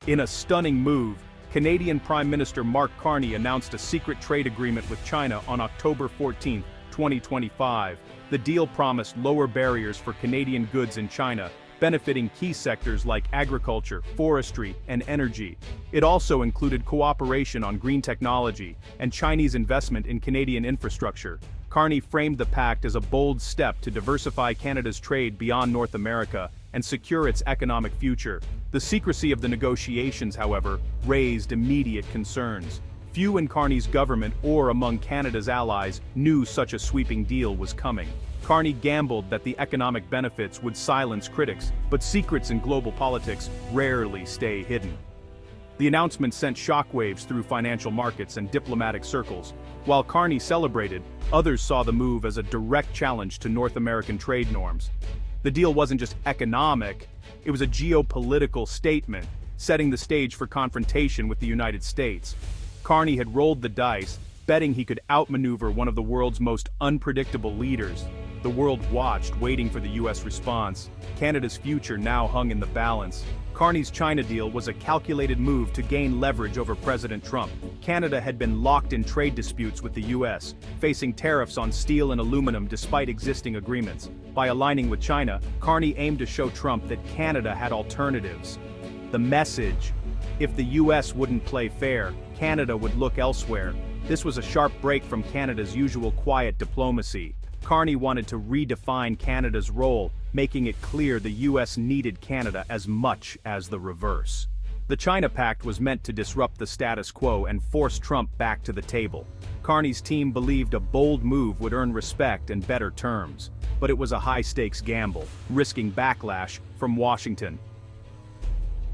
In a stunning move, Canadian Prime Minister Mark Carney announced a secret trade agreement with China on October 14, 2025. The deal promised lower barriers for Canadian goods in China, benefiting key sectors like agriculture, forestry, and energy. It also included cooperation on green technology and Chinese investment in Canadian infrastructure. Carney framed the pact as a bold step to diversify Canada's trade beyond North America and secure its economic future. The secrecy of the negotiations, however, raised immediate concerns. Few in Carney's government or among Canada's allies knew such a sweeping deal was coming. Carney gambled that the economic benefits would silence critics, but secrets in global politics rarely stay hidden. The announcement sent shockwaves through financial markets and diplomatic circles. While Carney celebrated, others saw the move as a direct challenge to North American trade norms. The deal wasn't just economic, it was a geopolitical statement, setting the stage for confrontation with the United States. Carney had rolled the dice, betting he could outmaneuver one of the world's most unpredictable leaders. The world watched, waiting for the US response. Canada's future now hung in the balance. Carney's China deal was a calculated move to gain leverage over President Trump. Canada had been locked in trade disputes with the US, facing tariffs on steel and aluminum despite existing agreements. By aligning with China, Carney aimed to show Trump that Canada had alternatives. The message: if the US wouldn't play fair, Canada would look elsewhere. This was a sharp break from Canada's usual quiet diplomacy. Carney wanted to redefine Canada's role, making it clear the US needed Canada as much as the reverse. The China Pact was meant to disrupt the status quo and force Trump back to the table. Carney's team believed a bold move would earn respect and better terms, but it was a high-stakes gamble, risking backlash from Washington.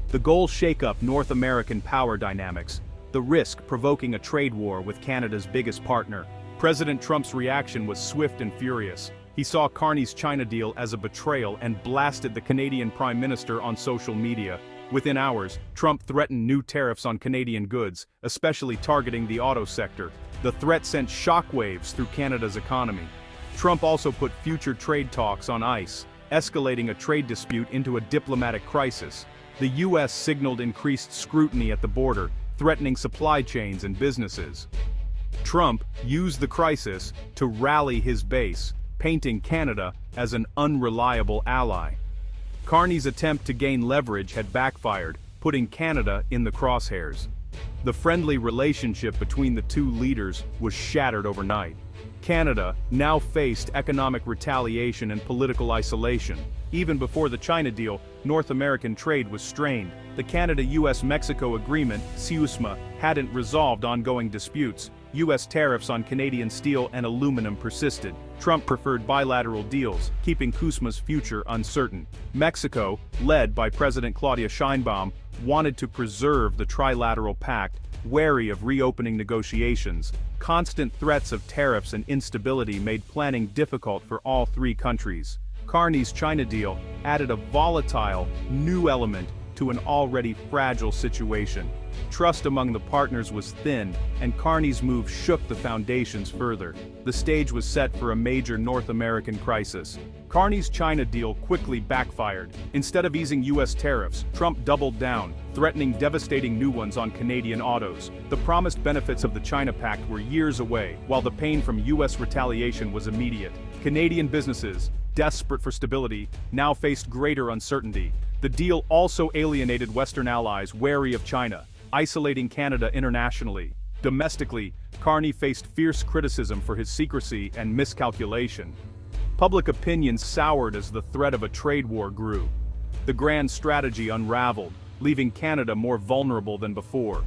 The goal shake up North American power dynamics, the risk provoking a trade war with Canada's biggest partner. President Trump's reaction was swift and furious. He saw Carney's China deal as a betrayal and blasted the Canadian Prime Minister on social media. Within hours, Trump threatened new tariffs on Canadian goods, especially targeting the auto sector. The threat sent shockwaves through Canada's economy. Trump also put future trade talks on ice, escalating a trade dispute into a diplomatic crisis. The US signaled increased scrutiny at the border, threatening supply chains and businesses. Trump used the crisis to rally his base, painting Canada as an unreliable ally. Carney's attempt to gain leverage had backfired, putting Canada in the crosshairs. The friendly relationship between the two leaders was shattered overnight. Canada now faced economic retaliation and political isolation. Even before the China deal, North American trade was strained. The Canada-US-Mexico agreement, CUSMA, hadn't resolved ongoing disputes. US tariffs on Canadian steel and aluminum persisted. Trump preferred bilateral deals, keeping CUSMA's future uncertain. Mexico, led by President Claudia Sheinbaum, wanted to preserve the trilateral pact, wary of reopening negotiations. Constant threats of tariffs and instability made planning difficult for all three countries. Carney's China deal added a volatile, new element to an already fragile situation. Trust among the partners was thin, and Carney's move shook the foundations further. The stage was set for a major North American crisis. Carney's China deal quickly backfired. Instead of easing US tariffs, Trump doubled down, threatening devastating new ones on Canadian autos. The promised benefits of the China Pact were years away, while the pain from US retaliation was immediate. Canadian businesses, desperate for stability, now faced greater uncertainty. The deal also alienated Western allies wary of China, isolating Canada internationally. Domestically, Carney faced fierce criticism for his secrecy and miscalculation. Public opinion soured as the threat of a trade war grew. The grand strategy unraveled, leaving Canada more vulnerable than before.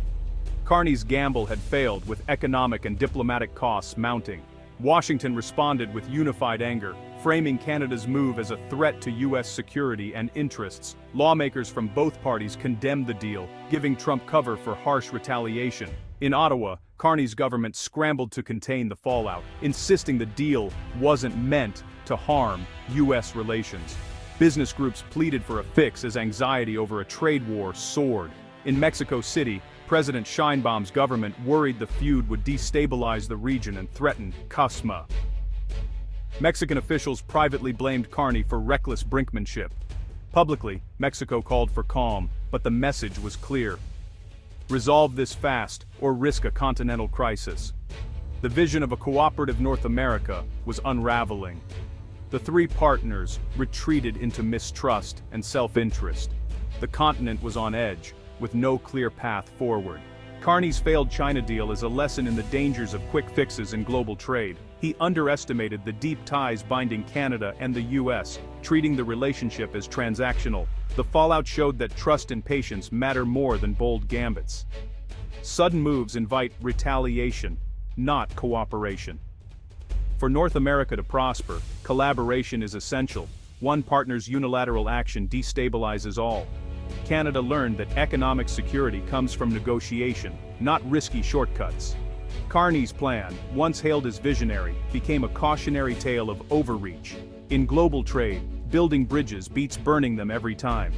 Carney's gamble had failed, with economic and diplomatic costs mounting. Washington responded with unified anger, framing Canada's move as a threat to US security and interests. Lawmakers from both parties condemned the deal, giving Trump cover for harsh retaliation. In Ottawa, Carney's government scrambled to contain the fallout, insisting the deal wasn't meant to harm US relations. Business groups pleaded for a fix as anxiety over a trade war soared. In Mexico City, President Sheinbaum's government worried the feud would destabilize the region and threaten CUSMA. Mexican officials privately blamed Carney for reckless brinkmanship. Publicly, Mexico called for calm, but the message was clear. Resolve this fast, or risk a continental crisis. The vision of a cooperative North America was unraveling. The three partners retreated into mistrust and self-interest. The continent was on edge, with no clear path forward. Carney's failed China deal is a lesson in the dangers of quick fixes in global trade. He underestimated the deep ties binding Canada and the US, treating the relationship as transactional. The fallout showed that trust and patience matter more than bold gambits. Sudden moves invite retaliation, not cooperation. For North America to prosper, collaboration is essential. One partner's unilateral action destabilizes all. Canada learned that economic security comes from negotiation, not risky shortcuts. Carney's plan, once hailed as visionary, became a cautionary tale of overreach. In global trade, building bridges beats burning them every time.